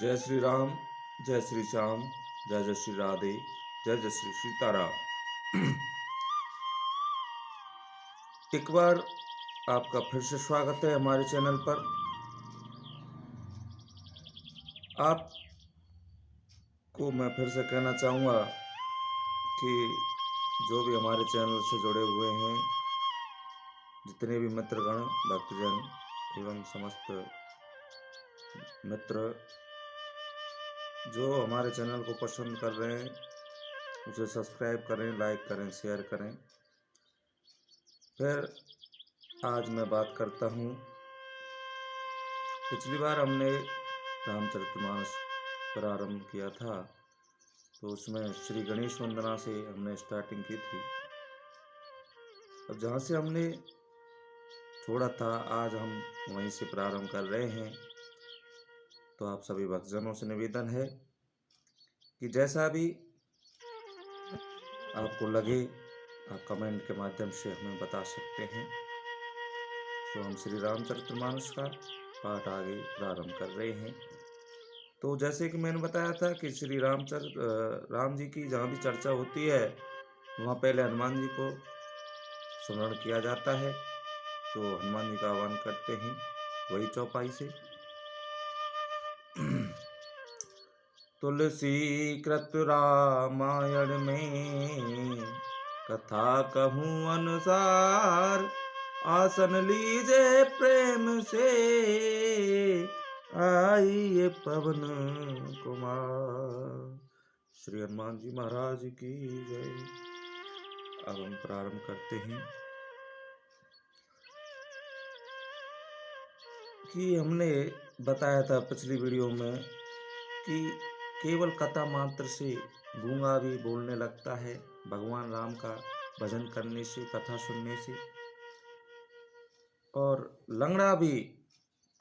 जय श्री राम, जय श्री श्याम, जय जय श्री राधे, जय जय श्री सीताराम। एक बार आपका फिर से स्वागत है हमारे चैनल पर। आपको मैं फिर से कहना चाहूँगा कि जो भी हमारे चैनल से जुड़े हुए हैं, जितने भी मित्रगण, भक्तजन एवं समस्त मित्र जो हमारे चैनल को पसंद कर रहे हैं, उसे सब्सक्राइब करें, लाइक करें, शेयर करें। फिर आज मैं बात करता हूँ, पिछली बार हमने रामचरितमानस प्रारंभ किया था, तो उसमें श्री गणेश वंदना से हमने स्टार्टिंग की थी। अब जहाँ से हमने छोड़ा था, आज हम वहीं से प्रारंभ कर रहे हैं। तो आप सभी भक्तजनों से निवेदन है कि जैसा भी आपको लगे, आप कमेंट के माध्यम से हमें बता सकते हैं। तो हम श्री रामचरितमानस का पाठ आगे प्रारंभ कर रहे हैं। तो जैसे कि मैंने बताया था कि श्री राम जी की जहाँ भी चर्चा होती है, वहाँ पहले हनुमान जी को स्मरण किया जाता है। तो हनुमान जी का आह्वान करते हैं वही चौपाई से। तुलसी कृत रामायण में कथा कहूँ अनुसार, आसन लीजे प्रेम से आइए पवन कुमार। श्री हनुमान जी महाराज की जय। अब हम प्रारंभ करते हैं कि हमने बताया था पिछली वीडियो में कि केवल कथा मात्र से गूंगा भी बोलने लगता है, भगवान राम का भजन करने से, कथा सुनने से। और लंगड़ा भी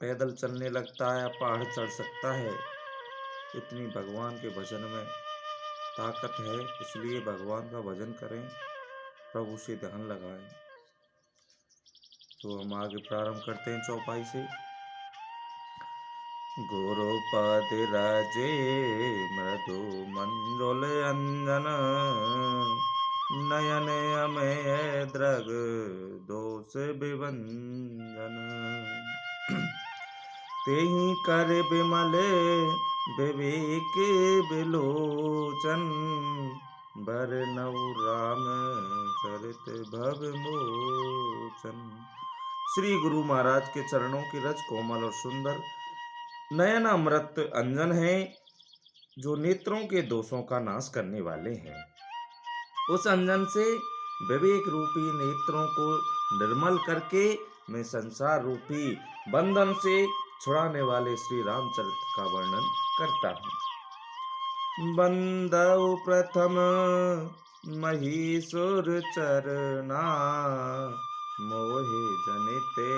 पैदल चलने लगता है, पहाड़ चढ़ सकता है। इतनी भगवान के भजन में ताकत है, इसलिए भगवान का भजन करें, प्रभु से ध्यान लगाएं। तो हम आगे प्रारंभ करते हैं चौपाई से। गुरुपद राजे मृदु मंजुल अंजन, नयन अमेय द्रग दोष विभंजन। तेहि कर विमल विवेक विलोचन, बरनउ राम चरित भव मोचन। श्री गुरु महाराज के चरणों की रज कोमल और सुंदर, नयन अमृत अंजन है, जो नेत्रों के दोषों का नाश करने वाले हैं। उस अंजन से विवेक रूपी नेत्रों को निर्मल करके मैं संसार रूपी बंधन से छुड़ाने वाले श्री रामचरित्र का वर्णन करता हूँ। बंदौ प्रथम महीसुर चरना, मोहे जनिते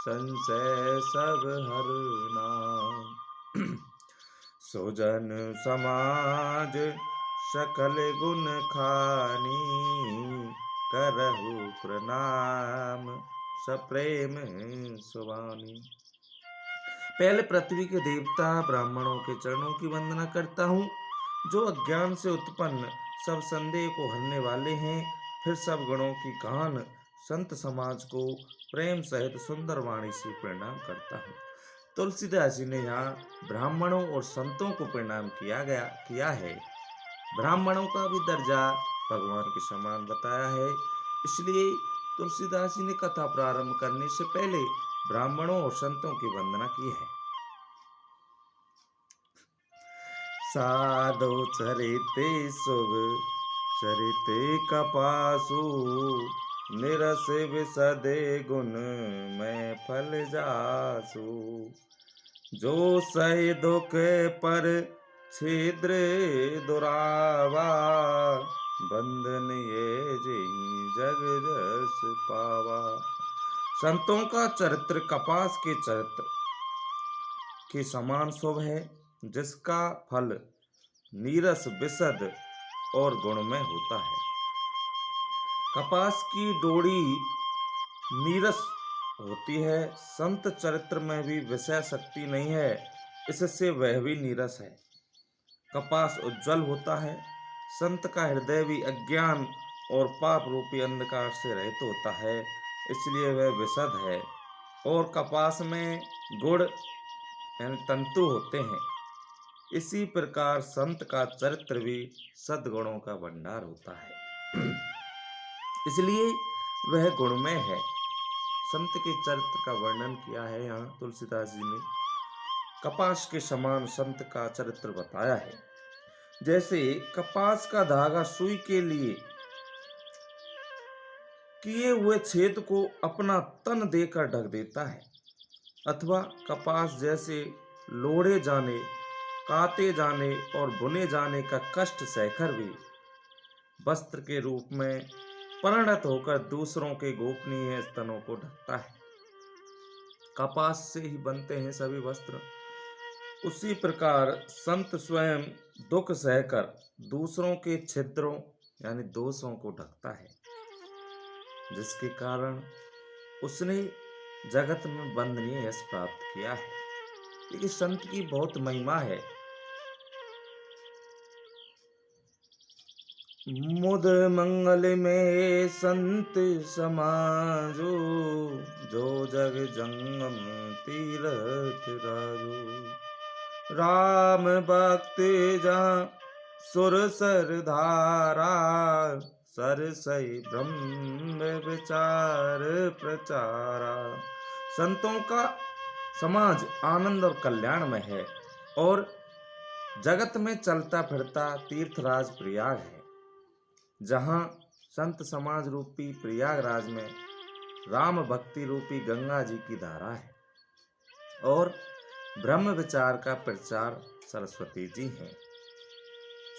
संशय सब हरना। सुजन समाज सकल गुण खानी, करहु प्रणाम सप्रेम सुवानी। पहले पृथ्वी के देवता ब्राह्मणों के चरणों की वंदना करता हूँ, जो अज्ञान से उत्पन्न सब संदेह को हरने वाले हैं। फिर सब गणों की कान संत समाज को प्रेम सहित सुंदर वाणी से प्रणाम करता हूँ। तुलसीदास जी ने यहाँ ब्राह्मणों और संतों को प्रणाम किया है। ब्राह्मणों का भी दर्जा भगवान के समान बताया है, इसलिए तुलसीदास जी ने कथा प्रारंभ करने से पहले ब्राह्मणों और संतों की वंदना की है। साधु चरिते शुभ चरिते कपासु, निरस विसदे गुण में फल जासु। जो सही दुख पर छिद्र दुरावा, बंधन ये जेहि जग जस पावा। संतों का चरित्र कपास के चरित्र के समान शुभ है, जिसका फल नीरस विशद और गुणमय होता है। कपास की डोरी नीरस होती है, संत चरित्र में भी विषय शक्ति नहीं है, इससे वह भी नीरस है। कपास उज्जवल होता है। संत का हृदय भी अज्ञान और पाप रूपी अंधकार से रहित होता है, इसलिए वह विशद है। और कपास में गुड़ यानी तंतु होते हैं। इसी प्रकार संत का चरित्र भी सद्गुणों का भंडार होता है, इसलिए वह गुणमय है। संत के चरित्र का वर्णन किया है यहाँ तुलसीदास जी ने। कपास के समान संत का चरित्र बताया है। जैसे कपास का धागा सुई के लिए किए हुए छेद को अपना तन देकर ढक देता है, अथवा कपास जैसे लोढ़े जाने, काते जाने और बुने जाने का कष्ट सहकर भी वस्त्र के रूप में परिणत होकर दूसरों के गोपनीय स्तनों को ढकता है। कपास से ही बनते हैं सभी वस्त्र। उसी प्रकार संत स्वयं दुख सहकर दूसरों के छिद्रों यानी दोषों को ढकता है, जिसके कारण उसने जगत में वंदनीय यश प्राप्त किया है। लेकिन संत की बहुत महिमा है। मुद मंगल में संत समाजो, जो जग जंगम तीरथ राजो। राम भक्ति जहाँ सुर सर धारा, सरसई ब्रह्म विचार प्रचारा। संतों का समाज आनंद और कल्याण में है और जगत में चलता फिरता तीर्थराज प्रयाग है, जहाँ संत समाज रूपी प्रयागराज में राम भक्ति रूपी गंगा जी की धारा है और ब्रह्म विचार का प्रचार सरस्वती जी हैं।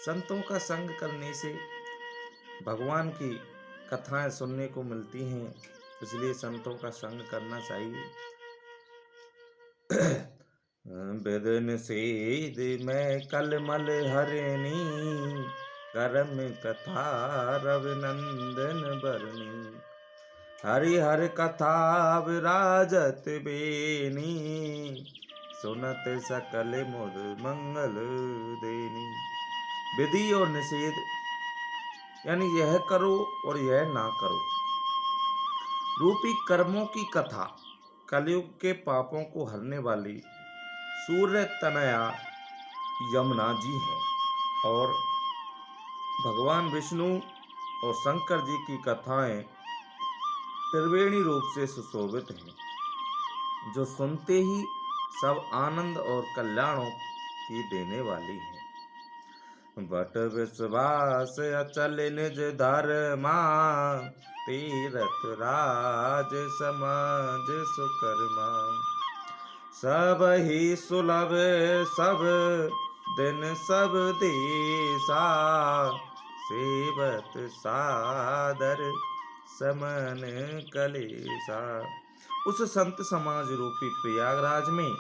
संतों का संग करने से भगवान की कथाएं सुनने को मिलती हैं, इसलिए संतों का संग करना चाहिए। बेदन सेद में कलमल हरणी, करम कथा रविनंदन बरनी। हरि हर कथा विराजत बेनी, सुनत सकल मुद मंगल देनी। विधि और निषेध यानी यह करो और यह ना करो रूपी कर्मों की कथा कलयुग के पापों को हरने वाली सूर्य तनया यमुना जी हैं और भगवान विष्णु और शंकर जी की कथाएं त्रिवेणी रूप से सुशोभित हैं, जो सुनते ही सब आनंद और कल्याणों की देने वाली हैं। बट विश्वास अचल निज धर्मा, तीरथ राज समाज सुकर्मा। सब ही सुलभ सब दिन सब देशा, सेवत सादर समन कलेसा। उस संत समाज रूपी प्रयागराज में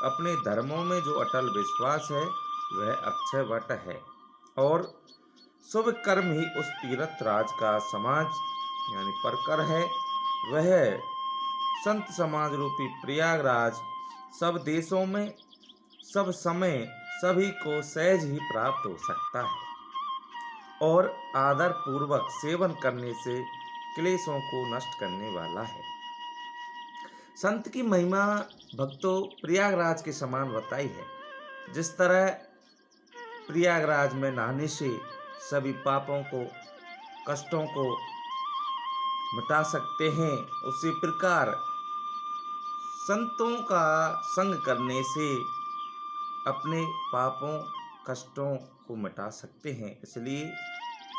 अपने धर्मों में जो अटल विश्वास है वह अक्षय वट है और शुभ कर्म ही उस तीर्थ राज का समाज यानी परकर है। वह संत समाज रूपी प्रयागराज सब देशों में सब समय सभी को सहज ही प्राप्त हो सकता है और आदर पूर्वक सेवन करने से क्लेशों को नष्ट करने वाला है। संत की महिमा भक्तों प्रयागराज के समान बताई है। जिस तरह प्रयागराज में नहाने से सभी पापों को कष्टों को मिटा सकते हैं, उसी प्रकार संतों का संग करने से अपने पापों कष्टों को मिटा सकते हैं। इसलिए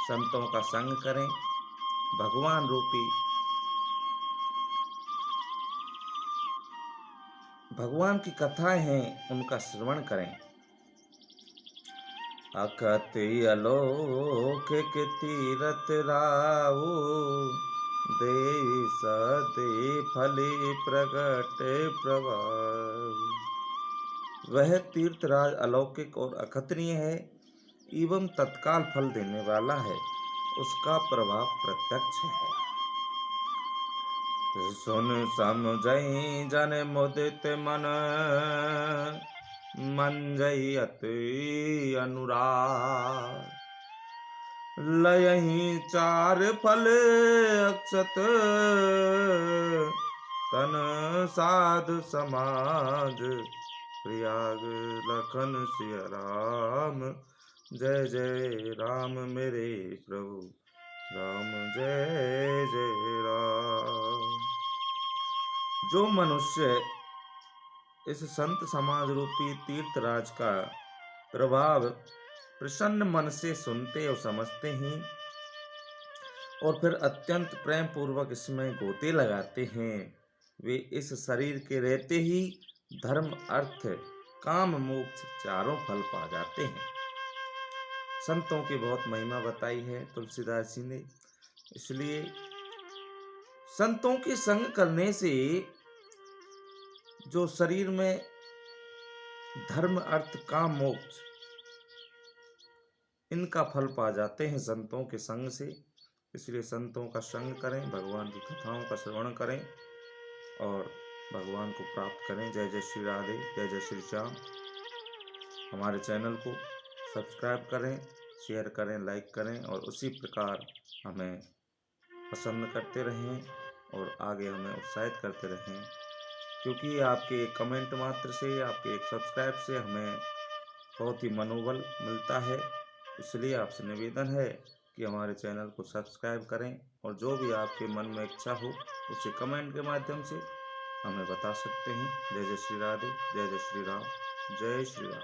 संतों का संग करें, भगवान रूपी भगवान की कथाएं हैं उनका श्रवण करें। अकत अलौकिक तीरथ रावो, देश दे फले प्रगट प्रभाव। वह तीर्थराज अलौकिक और अकथनीय है एवं तत्काल फल देने वाला है, उसका प्रभाव प्रत्यक्ष है। सुन समझई जन मुदित मन, मंजयति अनुराग। लयहि चार फल अक्षत, तन साधु समाज प्रयाग। लखन सिय राम, जय जय राम मेरे प्रभु राम, जय जय राम। जो मनुष्य इस संत समाज रूपी तीर्थराज का प्रभाव प्रसन्न मन से सुनते और समझते हैं और फिर अत्यंत प्रेम पूर्वक इसमें गोते लगाते हैं, वे इस शरीर के रहते ही धर्म अर्थ काम मोक्ष चारों फल पा जाते हैं। संतों की बहुत महिमा बताई है तुलसीदास जी ने, इसलिए संतों के संग करने से जो शरीर में धर्म अर्थ काम मोक्ष इनका फल पा जाते हैं संतों के संग से। इसलिए संतों का संग करें, भगवान की कथाओं का श्रवण करें और भगवान को प्राप्त करें। जय जय श्री राधे, जय जय श्री श्याम। हमारे चैनल को सब्सक्राइब करें, शेयर करें, लाइक करें और उसी प्रकार हमें पसंद करते रहें और आगे हमें उत्साहित करते रहें, क्योंकि आपके एक कमेंट मात्र से, आपके एक सब्सक्राइब से हमें बहुत ही मनोबल मिलता है। इसलिए आपसे निवेदन है कि हमारे चैनल को सब्सक्राइब करें और जो भी आपके मन में इच्छा हो उसे कमेंट के माध्यम से हमें बता सकते हैं। जय जय श्री राधे, जय जय श्री राम, जय श्री राम।